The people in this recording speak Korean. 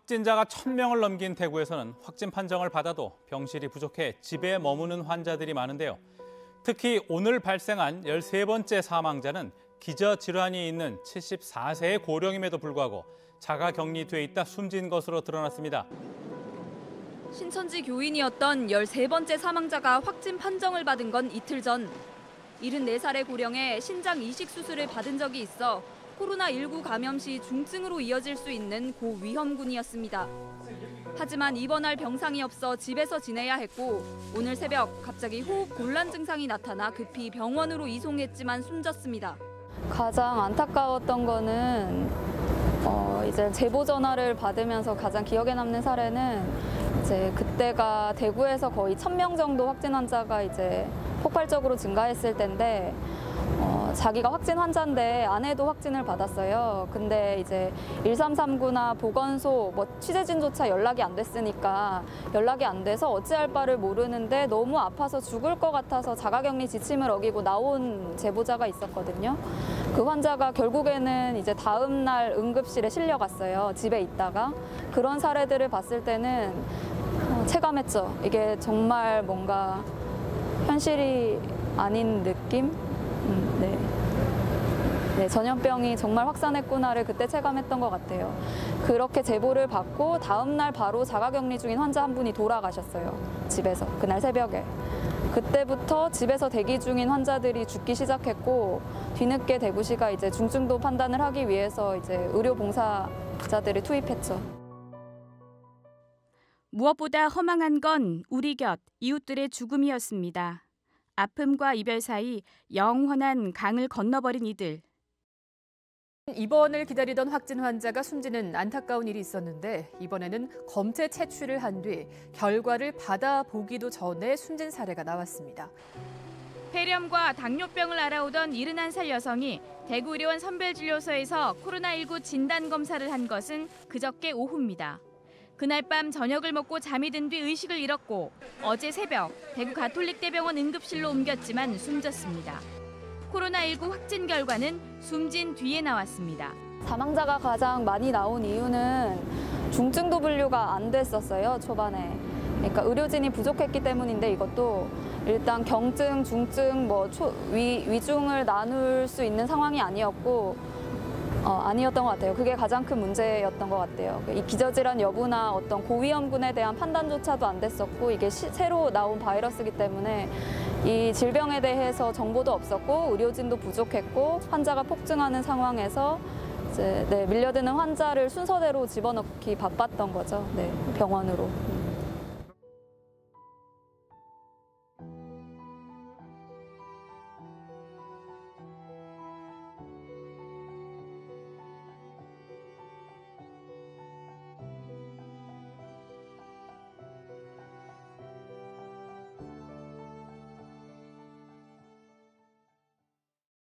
확진자가 1,000명을 넘긴 대구에서는 확진 판정을 받아도 병실이 부족해 집에 머무는 환자들이 많은데요. 특히 오늘 발생한 13번째 사망자는 기저질환이 있는 74세의 고령임에도 불구하고 자가격리돼 있다 숨진 것으로 드러났습니다. 신천지 교인이었던 13번째 사망자가 확진 판정을 받은 건 이틀 전. 74살의 고령에 신장 이식 수술을 받은 적이 있어 코로나19 감염 시 중증으로 이어질 수 있는 고위험군이었습니다. 하지만 입원할 병상이 없어 집에서 지내야 했고 오늘 새벽 갑자기 호흡 곤란 증상이 나타나 급히 병원으로 이송했지만 숨졌습니다. 가장 안타까웠던 거는 이제 제보 전화를 받으면서 가장 기억에 남는 사례는 이제 그때가 대구에서 거의 1,000명 정도 확진 환자가 이제 폭발적으로 증가했을 때인데 자기가 확진 환자인데 아내도 확진을 받았어요. 근데 이제 1339나 보건소, 취재진조차 연락이 안 됐으니까 연락이 안 돼서 어찌할 바를 모르는데 너무 아파서 죽을 것 같아서 자가격리 지침을 어기고 나온 제보자가 있었거든요. 그 환자가 결국에는 이제 다음 날 응급실에 실려갔어요. 집에 있다가. 그런 사례들을 봤을 때는 체감했죠. 이게 정말 뭔가 현실이 아닌 느낌? 네, 전염병이 정말 확산했구나를 그때 체감했던 것 같아요. 그렇게 제보를 받고 다음 날 바로 자가격리 중인 환자 한 분이 돌아가셨어요. 집에서, 그날 새벽에. 그때부터 집에서 대기 중인 환자들이 죽기 시작했고 뒤늦게 대구시가 이제 중증도 판단을 하기 위해서 이제 의료 봉사자들을 투입했죠. 무엇보다 허망한 건 우리 곁 이웃들의 죽음이었습니다. 아픔과 이별 사이 영원한 강을 건너버린 이들. 입원을 기다리던 확진 환자가 숨지는 안타까운 일이 있었는데 이번에는 검체 채취를 한 뒤 결과를 받아보기도 전에 숨진 사례가 나왔습니다. 폐렴과 당뇨병을 앓아오던 71살 여성이 대구의료원 선별진료소에서 코로나19 진단검사를 한 것은 그저께 오후입니다. 그날 밤 저녁을 먹고 잠이 든 뒤 의식을 잃었고 어제 새벽 대구 가톨릭대병원 응급실로 옮겼지만 숨졌습니다. 코로나19 확진 결과는 숨진 뒤에 나왔습니다. 사망자가 가장 많이 나온 이유는 중증도 분류가 안 됐었어요, 초반에. 그러니까 의료진이 부족했기 때문인데 이것도 일단 경증, 중증, 위중을 나눌 수 있는 상황이 아니었던 것 같아요. 그게 가장 큰 문제였던 것 같아요. 이 기저질환 여부나 어떤 고위험군에 대한 판단조차도 안 됐었고 이게 새로 나온 바이러스이기 때문에 이 질병에 대해서 정보도 없었고 의료진도 부족했고 환자가 폭증하는 상황에서 이제 밀려드는 환자를 순서대로 집어넣기 바빴던 거죠. 네, 병원으로.